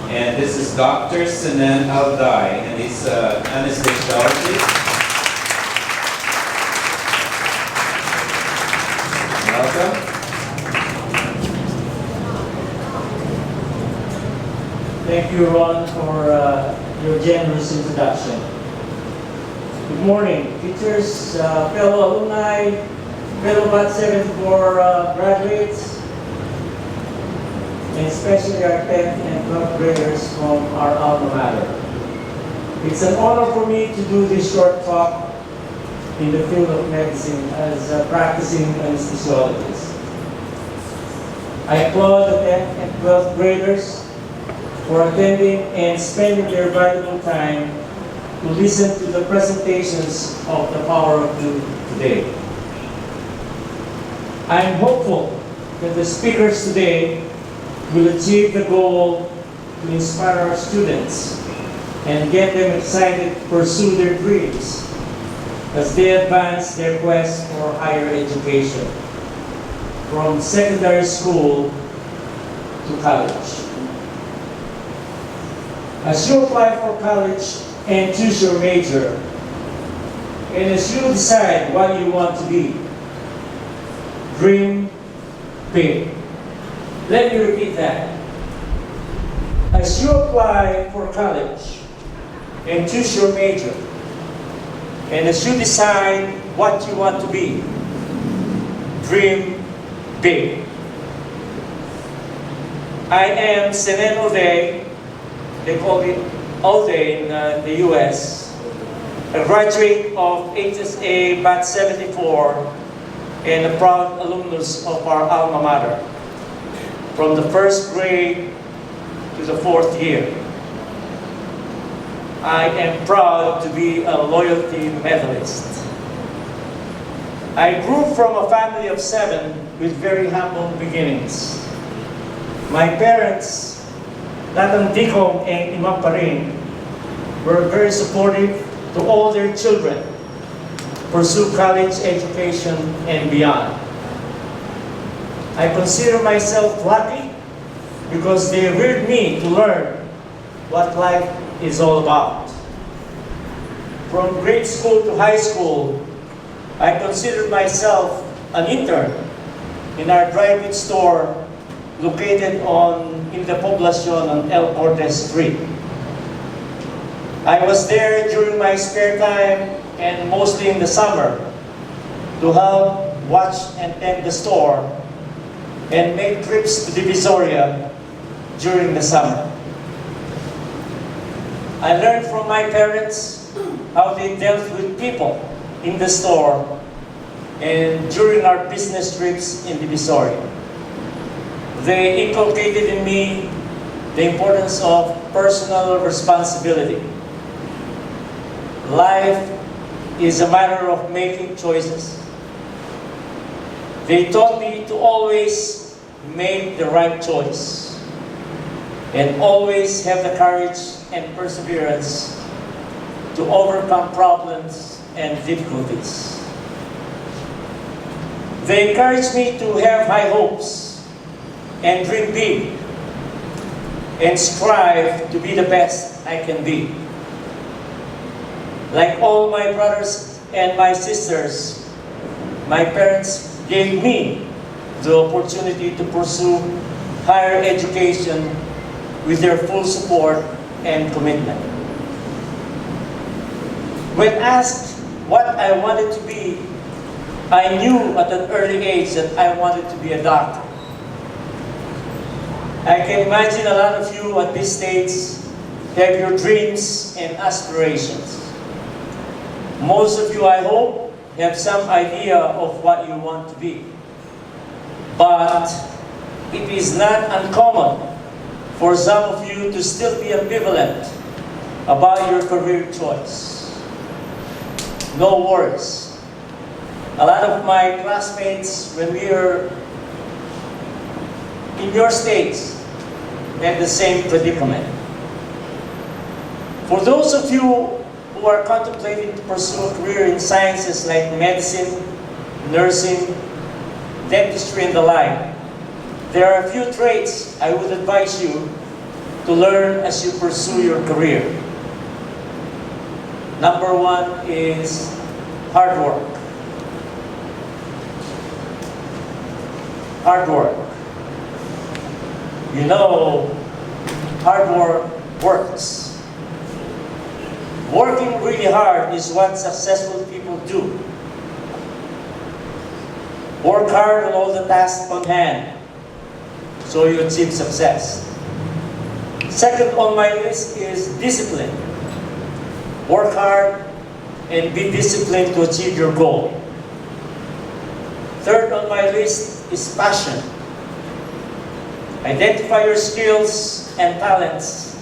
And this is Dr. Senen Alday, and he's an anesthesiologist. Welcome. Thank you, Ron, for your generous introduction. Good morning, teachers, fellow alumni, fellow AGAH'3 graduates, and especially our 10th and 12th graders from our alma mater. It's an honor for me to do this short talk in the field of medicine as a practicing anesthesiologist. I applaud the 10th and 12th graders for attending and spending their valuable time to listen to the presentations of the Power of Two today. I'm hopeful that the speakers today will achieve the goal to inspire our students and get them excited to pursue their dreams as they advance their quest for higher education, from secondary school to college. As you apply for college and choose your major, and as you decide what you want to be, dream big. Let me repeat that. As you apply for college and choose your major, and as you decide what you want to be, dream big. I am Senen Alday, they call it Alday in the US, a graduate of HSA Batch 74 and a proud alumnus of our alma mater, from the first grade to the 4th year. I am proud to be a loyalty medalist. I grew from a family of 7 with very humble beginnings. My parents, Tatang Dikong and Imam Parin, were very supportive to all their children pursue college education and beyond. I consider myself lucky because they reared me to learn what life is all about. From grade school to high school, I considered myself an intern in our drive-in store located in the Poblacion on AGAH'3. I was there during my spare time and mostly in the summer to help watch and tend the store and make trips to Divisoria during the summer. I learned from my parents how they dealt with people in the store and during our business trips in Divisoria. They inculcated in me the importance of personal responsibility. Life is a matter of making choices. They taught me to always make the right choice and always have the courage and perseverance to overcome problems and difficulties. They encouraged me to have high hopes and dream big and strive to be the best I can be. Like all my brothers and my sisters, my parents gave me the opportunity to pursue higher education with their full support and commitment. When asked what I wanted to be, I knew at an early age that I wanted to be a doctor. I can imagine a lot of you at this stage have your dreams and aspirations. Most of you, I hope, have some idea of what you want to be. But it is not uncommon for some of you to still be ambivalent about your career choice. No worries. A lot of my classmates, when we were in your stage, had the same predicament. For those of you who are contemplating to pursue a career in sciences like medicine, nursing, dentistry, and the like, there are a few traits I would advise you to learn as you pursue your career. Number one is hard work. Hard work. You know, hard work works. Working really hard is what successful people do. Work hard on all the tasks on hand so you achieve success. Second on my list is discipline. Work hard and be disciplined to achieve your goal. Third on my list is passion. Identify your skills and talents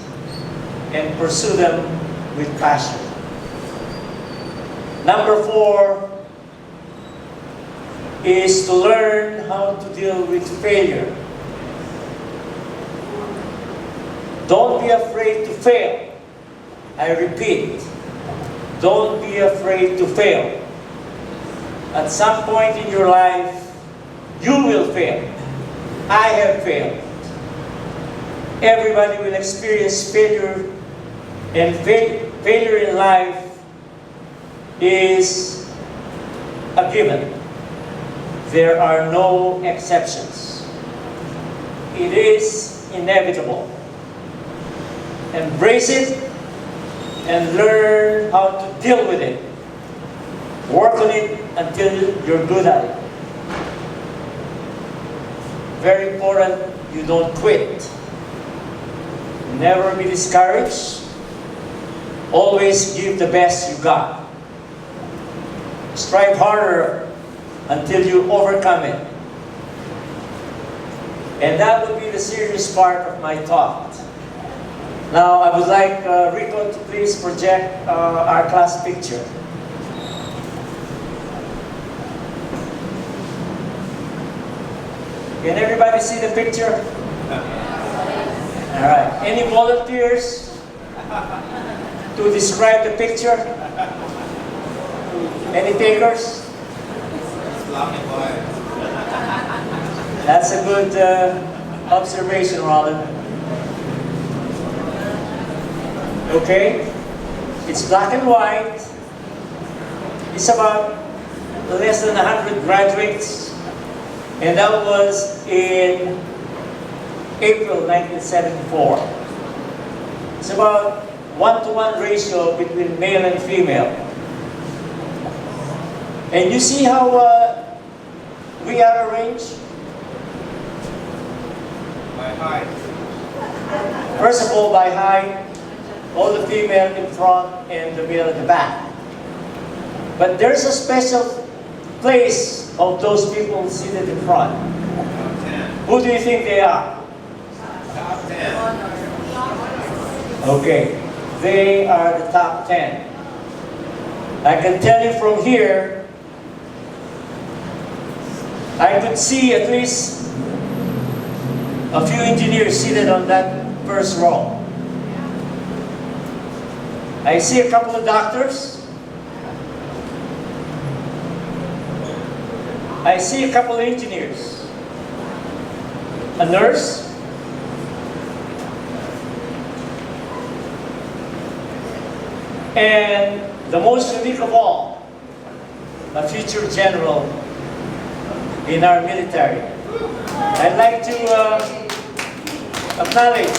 and pursue them with passion. Number four is to learn how to deal with failure. Don't be afraid to fail. I repeat, don't be afraid to fail. At some point in your life, you will fail. I have failed. Everybody will experience failure, and failure in life is a given. There are no exceptions. It is inevitable. Embrace it and learn how to deal with it. Work on it until you're good at it. Very important, you don't quit. Never be discouraged. Always give the best you got. Strive harder until you overcome it. And that will be the serious part of my talk. Now, I would like Rico to please project our class picture. Can everybody see the picture? All right. Any volunteers to describe the picture? Any takers? Black and white. That's a good observation, Roland. Okay, it's black and white. It's about less than 100 graduates, and that was in April 1974. It's about 1-to-1 ratio between male and female. And you see how we are arranged? By height. First of all, by height. All the female in front and the male at the back. But there's a special place of those people seated in front. Top 10. Who do you think they are? Top 10. Okay, they are the top 10. I can tell you from here, I could see at least a few engineers seated on that first row. I see a couple of doctors. I see a couple of engineers. A nurse. And the most unique of all, a future general in our military. I'd like to acknowledge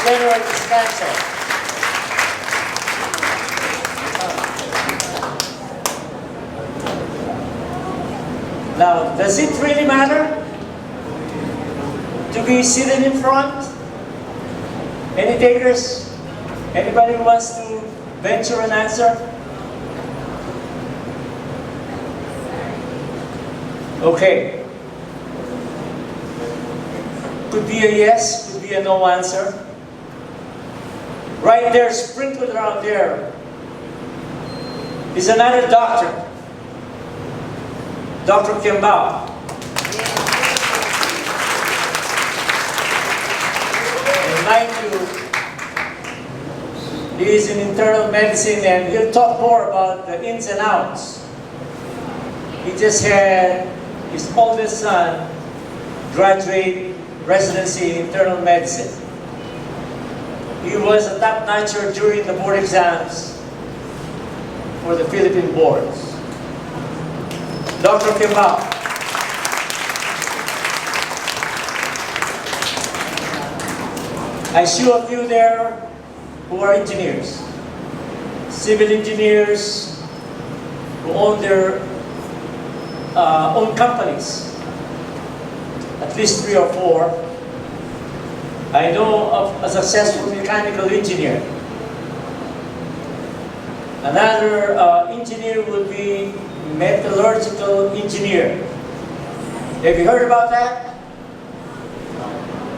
General Descanso. Now, does it really matter to be seated in front? Any takers? Anybody who wants to venture an answer? Okay. Could be a yes, could be a no answer. Right there, sprinkled around there, is another doctor, Dr. Kimbao. And mind you, he is in internal medicine and he'll talk more about the ins and outs. He just had his oldest son graduate residency in internal medicine. He was a top-notcher during the board exams for the Philippine boards. Dr. Kimbao. I see a few there who are engineers, civil engineers who own their own companies, at least 3 or 4. I know of a successful mechanical engineer. Another engineer would be metallurgical engineer. Have you heard about that?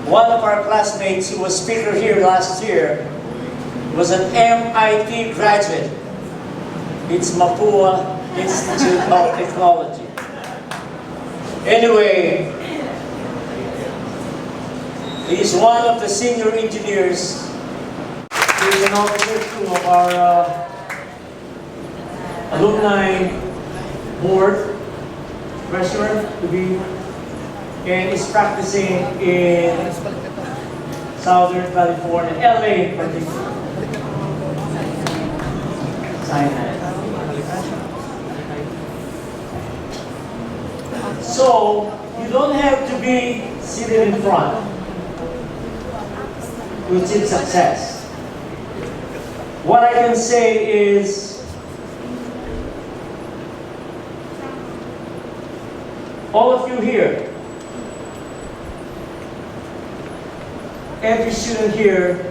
One of our classmates who was speaker here last year was an MIT graduate. It's Mapua Institute of Technology. Anyway, he's one of the senior engineers. He's an officer too of our alumni board, treasurer to be, and is practicing in Southern California, LA in particular. So, you don't have to be seated in front to achieve success. What I can say is, all of you here, every student here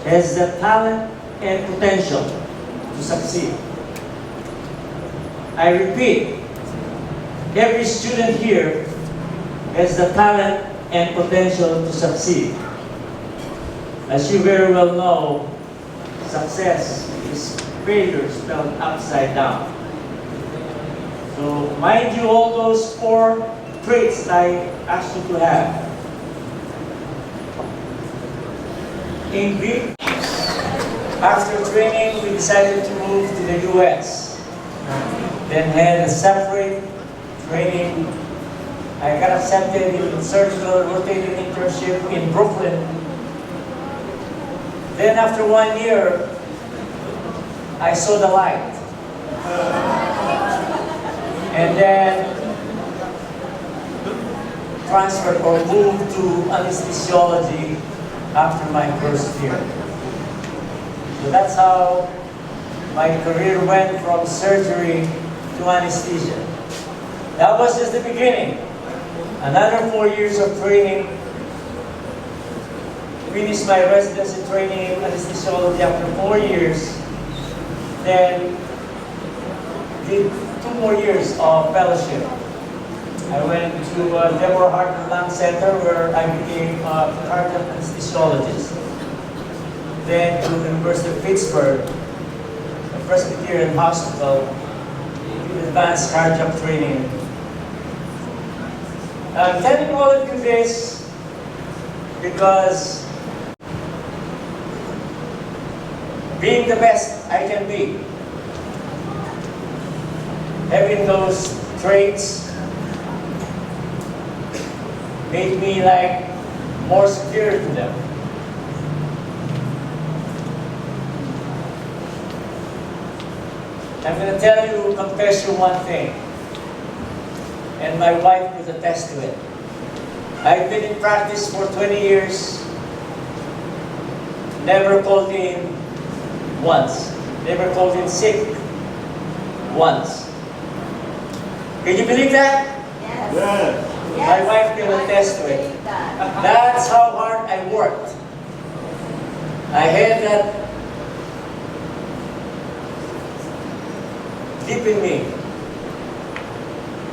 has the talent and potential to succeed. I repeat, every student here has the talent and potential to succeed. As you very well know, success is failure spelled upside down. So mind you all those 4 traits I asked you to have. In brief, after training, we decided to move to the US. Then had a separate training. I got accepted in surgical rotating internship in Brooklyn. Then after 1 year, I saw the light. And then transferred or moved to anesthesiology after my first year. So that's how my career went from surgery to anesthesia. That was just the beginning. Another 4 years of training. Finished my residency training in anesthesiology after 4 years. Then did 2 more years of fellowship. I went to Deborah Heart and Lung Center where I became a cardiac anesthesiologist. Then to the University of Pittsburgh, a Presbyterian hospital, with advanced cardiac training. I'm telling all of you this because being the best I can be, having those traits made me like more superior to them. I'm going to tell you, confess you one thing, and my wife will attest to it. I've been in practice for 20 years, never called in once, never called in sick once. Can you believe that? Yes. Yeah. My wife can attest to it. That's how hard I worked. I had that deep in me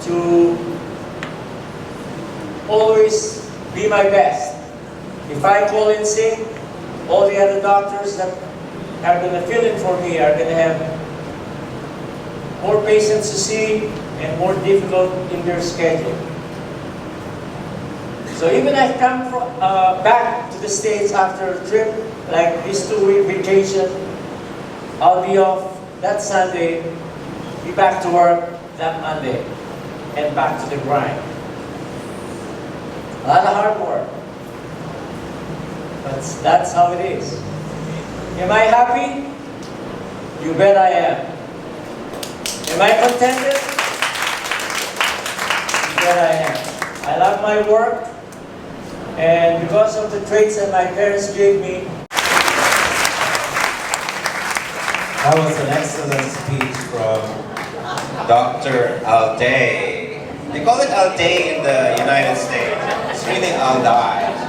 to always be my best. If I call in sick, all the other doctors that are going to fill in for me are going to have more patients to see and more difficult in their schedule. So even I come from, back to the States after a trip, like this 2-week vacation, I'll be off that Sunday, be back to work that Monday, and back to the grind. A lot of hard work. That's how it is. Am I happy? You bet I am. Am I contented? You bet I am. I love my work, and because of the traits that my parents gave me. That was an excellent speech from Dr. Alday. They call it Alday in the United States. It's really Alday.